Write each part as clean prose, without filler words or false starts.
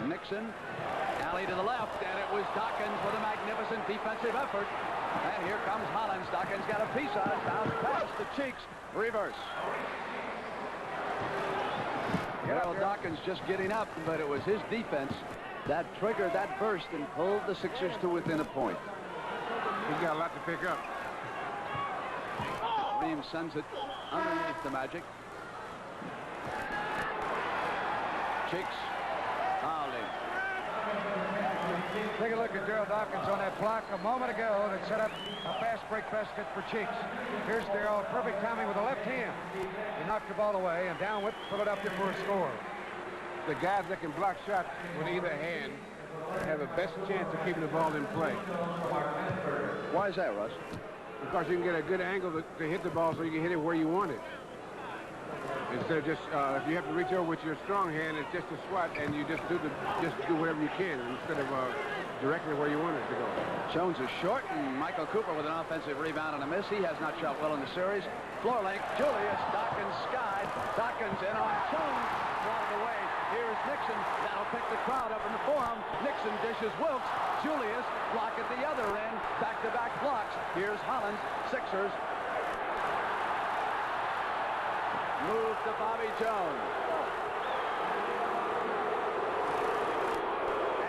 Nixon. Alley to the left, and it was Dawkins with a magnificent defensive effort. And here comes Hollins. Dawkins got a piece on it. Bounce past the cheeks. Reverse. Well, Dawkins just getting up, but it was his defense that triggered that burst and pulled the Sixers to within a point. He's got a lot to pick up. Reeves sends it underneath the Magic. Cheeks fouled in. Take a look at Darryl Dawkins on that block a moment ago that set up a fast break basket for Cheeks. Here's Darryl, perfect timing with the left hand. He knocked the ball away and down with Philadelphia for a score. The guys that can block shots with either hand have the best chance of keeping the ball in play. Why is that, Russ? Because you can get a good angle to hit the ball so you can hit it where you want it. Instead of just, if you have to reach over with your strong hand, it's just a swat, and you just do whatever you can instead of directing it where you want it to go. Jones is short, and Michael Cooper with an offensive rebound and a miss. He has not shot well in the series. Floor length, Julius, Dawkins skied. Dawkins in on Jones, brought it away. Here's Nixon. That'll pick the crowd up in the forum. Nixon dishes Wilkes. Julius, block at the other end. Back-to-back blocks. Here's Hollins. Sixers. Move to Bobby Jones.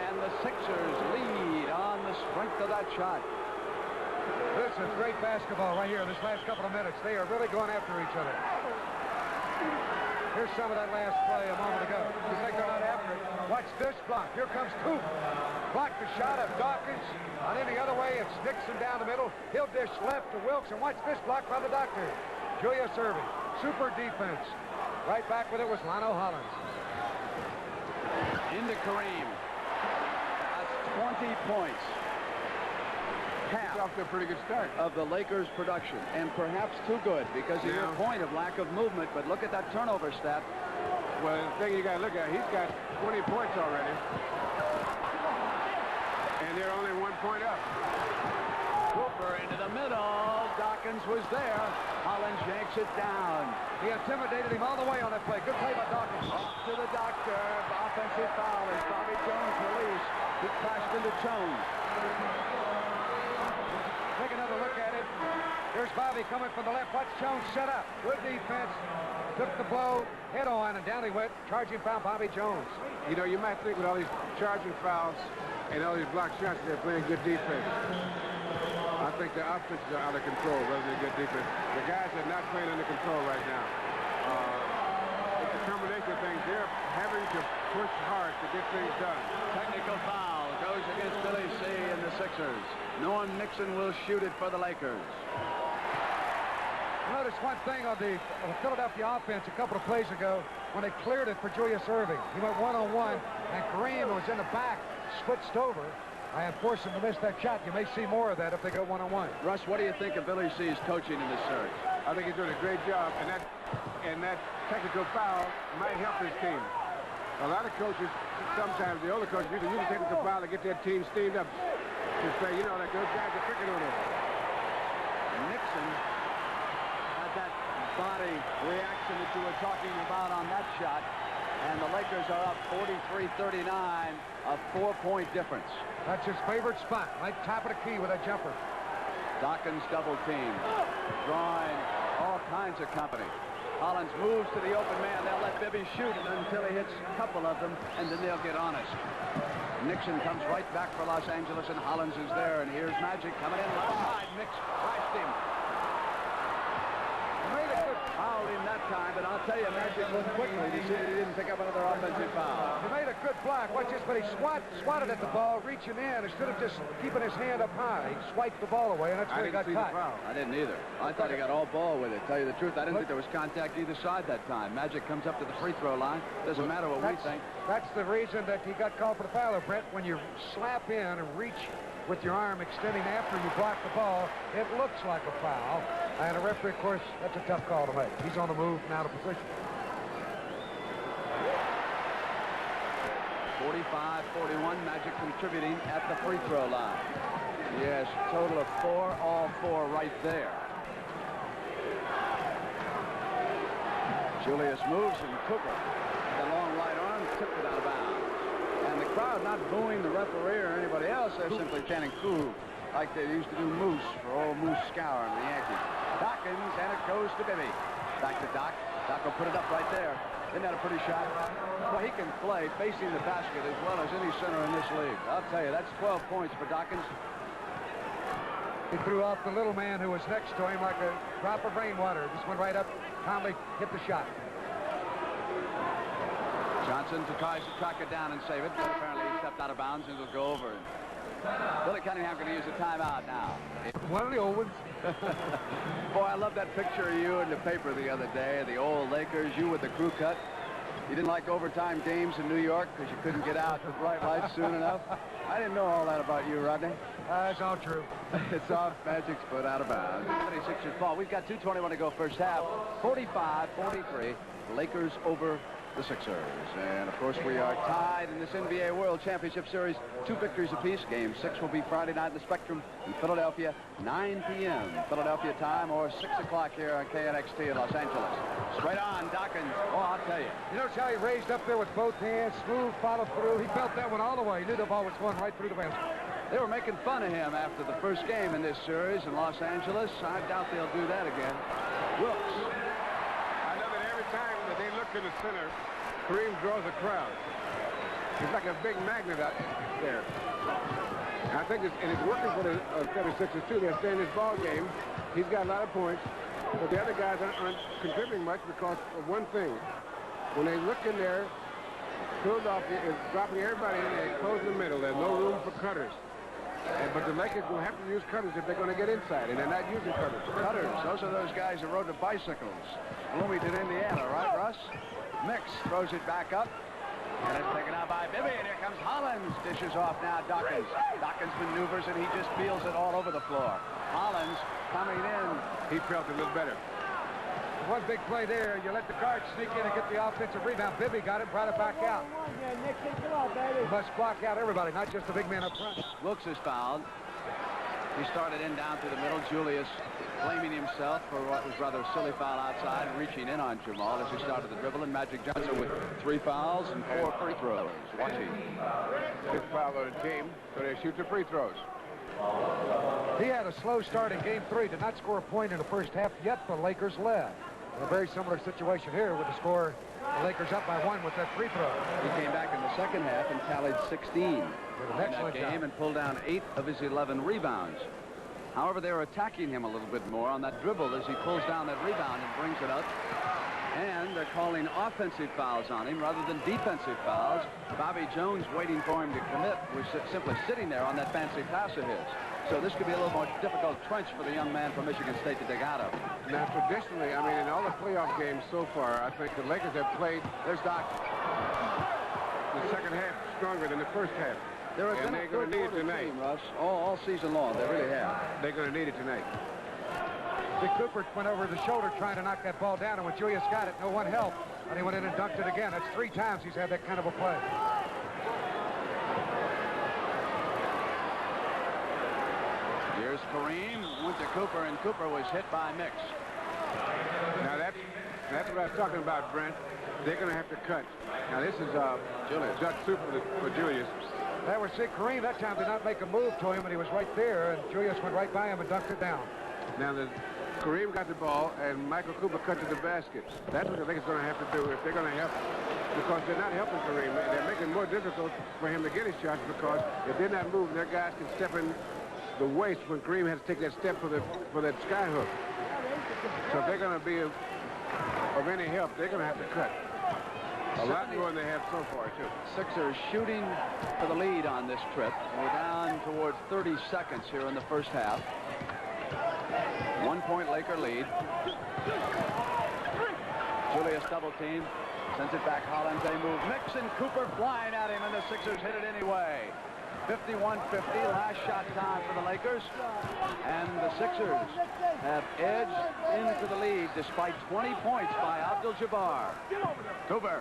And the Sixers lead on the strength of that shot. This is great basketball right here in this last couple of minutes. They are really going after each other. Here's some of that last play a moment ago. You think they're not after it? Watch this block. Here comes Coop. Block the shot of Dawkins. On any other way, it's Nixon down the middle. He'll dish left to Wilkes, and watch this block by the doctor. Julius Erving. Super defense. Right back with it was Lionel Hollins. Into Kareem. That's 20 points. Half off to a pretty good start of the Lakers' production, and perhaps too good because of your point of lack of movement. But look at that turnover stat. Well, the thing you got to look at, he's got 20 points already, and they're only 1 point up. Cooper into the middle. Dawkins was there. Hollins yanks it down. He intimidated him all the way on that play. Good play by Dawkins. Off to the doctor. Offensive foul as Bobby Jones released. He crashed into Jones. Take another look at it. Here's Bobby coming from the left. Watch Jones set up. Good defense. Took the blow head on, and down he went. Charging foul, Bobby Jones. You know, you might think with all these charging fouls and all these block shots, they're playing good defense. I think the offense is out of control rather than good defense. The guys are not playing under control right now. It's a combination of things. They're having to push hard to get things done. Technical foul goes against Billy C. and the Sixers. Norm Nixon will shoot it for the Lakers. Notice one thing on the Philadelphia offense a couple of plays ago when they cleared it for Julius Erving. He went one-on-one, and Kareem was in the back, switched over, and forced him to miss that shot. You may see more of that if they go one-on-one. Russ, what do you think of Billy C.'s coaching in this series? I think he's doing a great job, and that technical foul might help his team. A lot of coaches, sometimes the older coaches, use a technical foul to get their team steamed up. Just say, you know, like those guys are tricking on them. Nixon had that body reaction that you were talking about on that shot, and the Lakers are up 43-39, a 4-point difference. That's his favorite spot, right top of the key with that jumper. Dawkins double team, drawing all kinds of company. Hollins moves to the open man. They'll let Bibby shoot until he hits a couple of them, and then they'll get honest. Nixon comes right back for Los Angeles, and Hollins is there. And here's Magic coming in left side. Mix flashed him. Made a good foul in that time, but I'll tell you, Magic looked quickly to see that he didn't pick up another offensive foul. He made a good block. Watch this, but he swatted at the ball, reaching in instead of just keeping his hand up high. He swiped the ball away, and that's where he got caught. I didn't either. I thought he got all ball with it. Tell you the truth, I didn't think there was contact either side that time. Magic comes up to the free throw line. Doesn't matter what we think. That's the reason that he got called for the foul, Brent. When you slap in and reach with your arm extending after you block the ball, it looks like a foul. And a referee, of course, that's a tough call to make. He's on the move now to position. 45-41, Magic contributing at the free throw line. Yes, total of 4, all 4 right there. Julius moves, and Cooper, the long right arm, tipped it out of bounds. And the crowd not booing the referee or anybody else. They're simply chanting "Coo," like they used to do Moose for old Moose Scour and the Yankees. Dawkins, and it goes to Bibby. Back to Doc. Doc will put it up right there. Isn't that a pretty shot? Well, he can play facing the basket as well as any center in this league. I'll tell you, that's 12 points for Dawkins. He threw off the little man who was next to him like a drop of rainwater. Just went right up, calmly hit the shot. Johnson tries to track it down and save it, but apparently he stepped out of bounds and it'll go over. Billy Cunningham going to use a timeout now. One of the old ones. Boy, I love that picture of you in the paper the other day, the old Lakers, you with the crew cut. You didn't like overtime games in New York because you couldn't get out to bright lights soon enough. I didn't know all that about you, Rodney. That's all true. It's off Magic's foot out of bounds. 76ers ball. We've got 2:21 to go first half. 45-43. Lakers over the Sixers. And, of course, we are tied in this NBA World Championship Series. 2 victories apiece. Game 6 will be Friday night at the Spectrum in Philadelphia, 9 p.m. Philadelphia time, or 6 o'clock here on KNXT in Los Angeles. Straight on, Dawkins. Oh, I'll tell you. You notice how he raised up there with both hands, smooth follow through. He felt that one all the way. He knew the ball was going right through the basket. They were making fun of him after the first game in this series in Los Angeles. I doubt they'll do that again. Wilkes. I know that every time that they look to the center, Kareem draws a crowd. He's like a big magnet out there. I think it's working for the 76ers, too. They're staying in this ball game. He's got a lot of points, but the other guys aren't contributing much because of one thing. When they look in there, Philadelphia is dropping everybody in there, closing the middle. There's no room for cutters. But the Lakers will have to use cutters if they're going to get inside, and they're not using cutters. Cutters, those are those guys that rode the bicycles. Bloomington, Indiana, right, Russ? Mix throws it back up, and it's taken out by Bibby, and here comes Hollins. Dishes off now Dawkins. Dawkins maneuvers, and he just feels it all over the floor. Hollins coming in. He felt a little better. One big play there. You let the guard sneak in and get the offensive rebound. Bibby got it, brought it back out. You must block out everybody, not just the big man up front. Wilkes is fouled. He started in down through the middle. Julius blaming himself for what was rather a silly foul outside and reaching in on Jamal as he started the dribble. And Magic Johnson with 3 fouls and 4 free throws. Watching. 6 fouls on the team, so they shoot the free throws. He had a slow start in Game 3. Did not score a point in the first half, yet the Lakers led. A very similar situation here with the score. The Lakers up by 1 with that free throw. He came back in the second half and tallied 16 in that game and pulled down 8 of his 11 rebounds. However, they were attacking him a little bit more on that dribble as he pulls down that rebound and brings it up. And they're calling offensive fouls on him rather than defensive fouls. Bobby Jones, waiting for him to commit, was simply sitting there on that fancy pass of his. So this could be a little more difficult trench for the young man from Michigan State to dig out of. Now, traditionally, I mean, in all the playoff games so far, I think the Lakers have played, there's Doc, the second half stronger than the first half. They're going to need it tonight. Team, Russ, all season long. They really have. They're going to need it tonight. Dick Cooper went over the shoulder trying to knock that ball down, and when Julius got it, no one helped. And he went in and dunked it again. That's 3 times he's had that kind of a play. Here's Kareem, went to Cooper, and Cooper was hit by Mix. Now that's what I was talking about, Brent. They're going to have to cut. Now this is Julius. Duck soup for Julius. That was Sid Kareem. That time did not make a move to him, and he was right there, and Julius went right by him and dunked it down. Now Kareem got the ball, and Michael Cooper cut to the basket. That's what I think is going to have to do if they're going to help, because they're not helping Kareem. They're making it more difficult for him to get his shots, because if they're not moving, their guys can step in the waist when Kareem has to take that step for that sky hook. So if they're going to be of any help, they're going to have to cut. A lot more than they have so far, too. Sixers shooting for the lead on this trip. We're down towards 30 seconds here in the first half. 1-point Laker lead. Julius double team. Sends it back. Hollins, they move. Mix and Cooper flying at him, and the Sixers hit it anyway. 51-50, last shot time for the Lakers. And the Sixers have edged into the lead despite 20 points by Abdul-Jabbar. Cooper.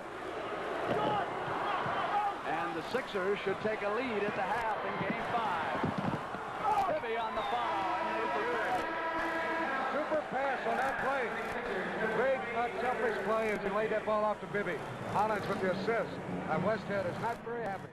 And the Sixers should take a lead at the half in Game 5. Bibby on the follow, and there's the three. Super pass on that play. Big, unselfish play as he laid that ball off to Bibby. Hollins with the assist. And Westhead is not very happy.